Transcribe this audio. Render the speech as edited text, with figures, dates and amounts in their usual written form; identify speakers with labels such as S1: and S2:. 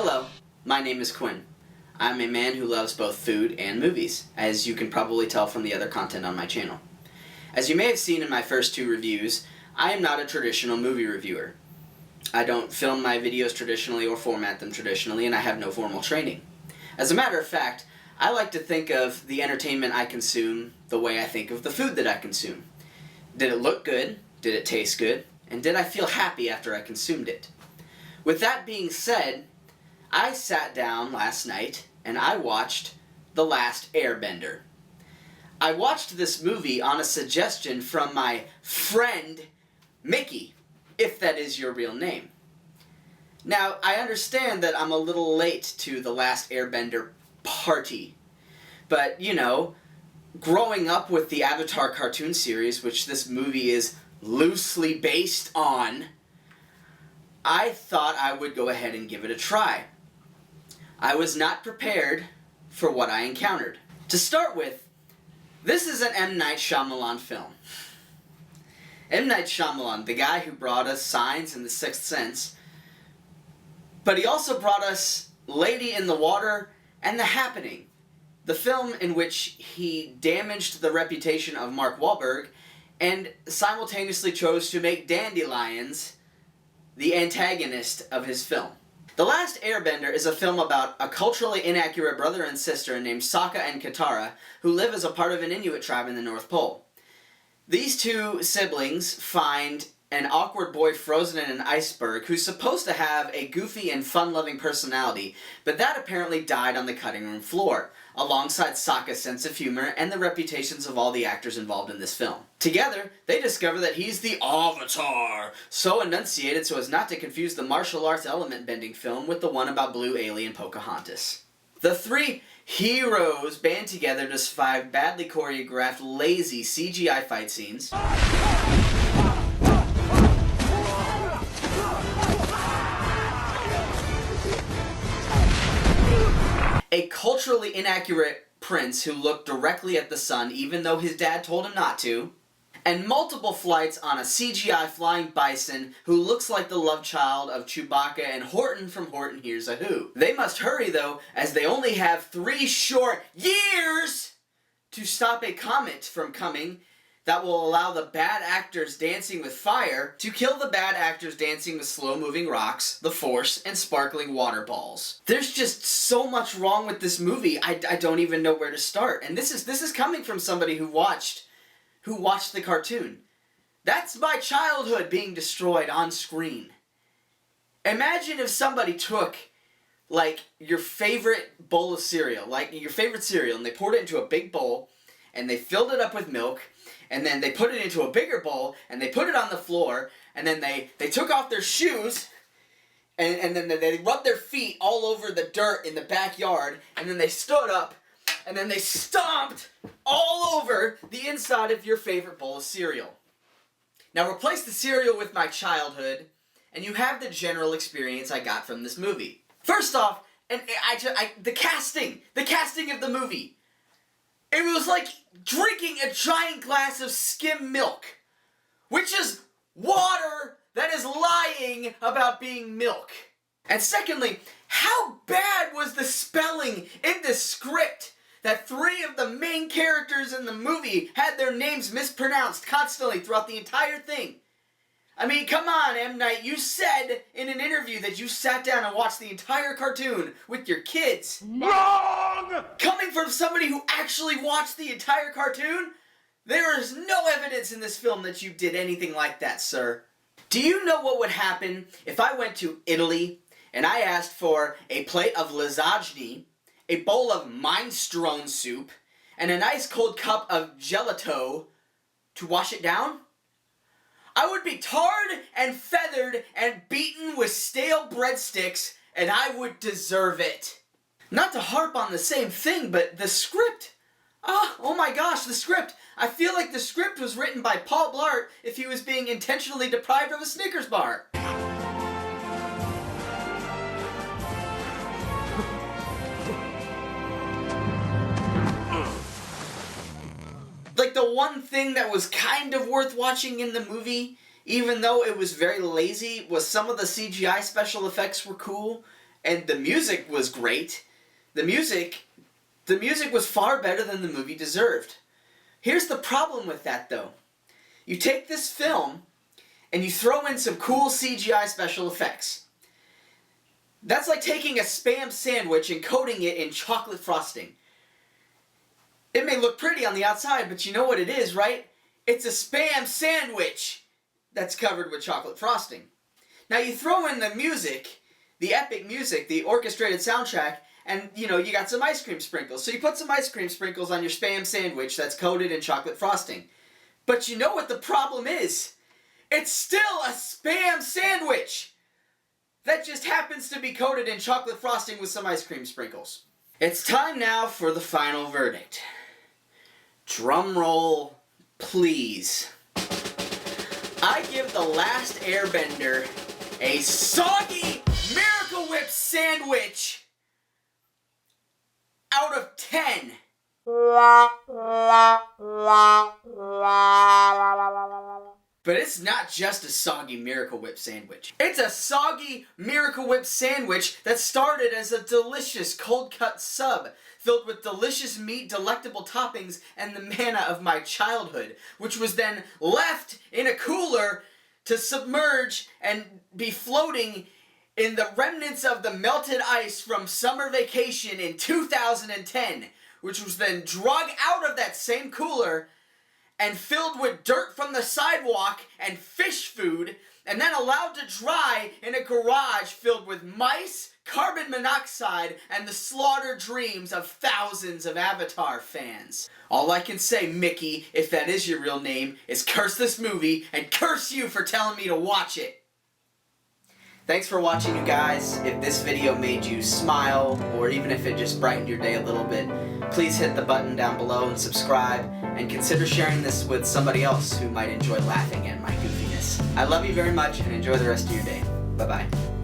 S1: Hello, my name is Quinn. I'm a man who loves both food and movies, as you can probably tell from the other content on my channel. As you may have seen in my first two reviews, I am not a traditional movie reviewer. I don't film my videos traditionally or format them traditionally, and I have no formal training. As a matter of fact, I like to think of the entertainment I consume the way I think of the food that I consume. Did it look good? Did it taste good? And did I feel happy after I consumed it? With that being said, I sat down last night and I watched The Last Airbender. I watched this movie on a suggestion from my friend Mickey, if that is your real name. Now, I understand that I'm a little late to The Last Airbender party, but, you know, growing up with the Avatar cartoon series, which this movie is loosely based on, I thought I would go ahead and give it a try. I was not prepared for what I encountered. To start with, this is an M. Night Shyamalan film. M. Night Shyamalan, the guy who brought us Signs and The Sixth Sense, but he also brought us Lady in the Water and The Happening, the film in which he damaged the reputation of Mark Wahlberg and simultaneously chose to make dandelions the antagonist of his film. The Last Airbender is a film about a culturally inaccurate brother and sister named Sokka and Katara who live as a part of an Inuit tribe in the North Pole. These two siblings find an awkward boy frozen in an iceberg who's supposed to have a goofy and fun-loving personality, but that apparently died on the cutting room floor, alongside Sokka's sense of humor and the reputations of all the actors involved in this film. Together, they discover that he's the Avatar, so enunciated so as not to confuse the martial arts element-bending film with the one about blue alien Pocahontas. The three heroes band together to survive badly choreographed, lazy CGI fight scenes, a culturally inaccurate prince who looked directly at the sun even though his dad told him not to, and multiple flights on a CGI flying bison who looks like the love child of Chewbacca and Horton from Horton Hears a Who. They must hurry though, as they only have 3 short years to stop a comet from coming that will allow the bad actors dancing with fire to kill the bad actors dancing with slow-moving rocks, the Force, and sparkling water balls. There's just so much wrong with this movie, I don't even know where to start. And this is coming from somebody who watched the cartoon. That's my childhood being destroyed on screen. Imagine if somebody took, like, your favorite bowl of cereal, like your favorite cereal, and they poured it into a big bowl, and they filled it up with milk, and then they put it into a bigger bowl, and they put it on the floor, and then they took off their shoes, and then they rubbed their feet all over the dirt in the backyard, and then they stood up, and then they stomped all over the inside of your favorite bowl of cereal. Now replace the cereal with my childhood, and you have the general experience I got from this movie. First off, the casting of the movie. It was like drinking a giant glass of skim milk, which is water that is lying about being milk. And secondly, how bad was the spelling in this script that 3 of the main characters in the movie had their names mispronounced constantly throughout the entire thing? I mean, come on, M. Night, you said in an interview that you sat down and watched the entire cartoon with your kids.
S2: Wrong!
S1: Coming from somebody who actually watched the entire cartoon, there is no evidence in this film that you did anything like that, sir. Do you know what would happen if I went to Italy and I asked for a plate of lasagna, a bowl of minestrone soup, and an ice cold cup of gelato to wash it down? I would be tarred and feathered and beaten with stale breadsticks, and I would deserve it. Not to harp on the same thing, but the script. Oh my gosh, the script. I feel like the script was written by Paul Blart if he was being intentionally deprived of a Snickers bar. Like, the one thing that was kind of worth watching in the movie, even though it was very lazy, was some of the CGI special effects were cool. And the music was great. The music was far better than the movie deserved. Here's the problem with that, though. You take this film and you throw in some cool CGI special effects. That's like taking a Spam sandwich and coating it in chocolate frosting. It may look pretty on the outside, but you know what it is, right? It's a Spam sandwich that's covered with chocolate frosting. Now you throw in the music, the epic music, the orchestrated soundtrack, and you got some ice cream sprinkles. So you put some ice cream sprinkles on your Spam sandwich that's coated in chocolate frosting. But you know what the problem is? It's still a Spam sandwich that just happens to be coated in chocolate frosting with some ice cream sprinkles. It's time now for the final verdict. Drum roll, please. I give The Last Airbender a soggy Miracle Whip sandwich out of 10. But it's not just a soggy Miracle Whip sandwich. It's a soggy Miracle Whip sandwich that started as a delicious cold-cut sub filled with delicious meat, delectable toppings, and the manna of my childhood, which was then left in a cooler to submerge and be floating in the remnants of the melted ice from summer vacation in 2010, which was then drug out of that same cooler and filled with dirt from the sidewalk and fish food, and then allowed to dry in a garage filled with mice, carbon monoxide, and the slaughtered dreams of thousands of Avatar fans. All I can say, Mickey, if that is your real name, is curse this movie and curse you for telling me to watch it. Thanks for watching, you guys. If this video made you smile, or even if it just brightened your day a little bit, please hit the button down below and subscribe, and consider sharing this with somebody else who might enjoy laughing at my goofiness. I love you very much, and enjoy the rest of your day. Bye-bye.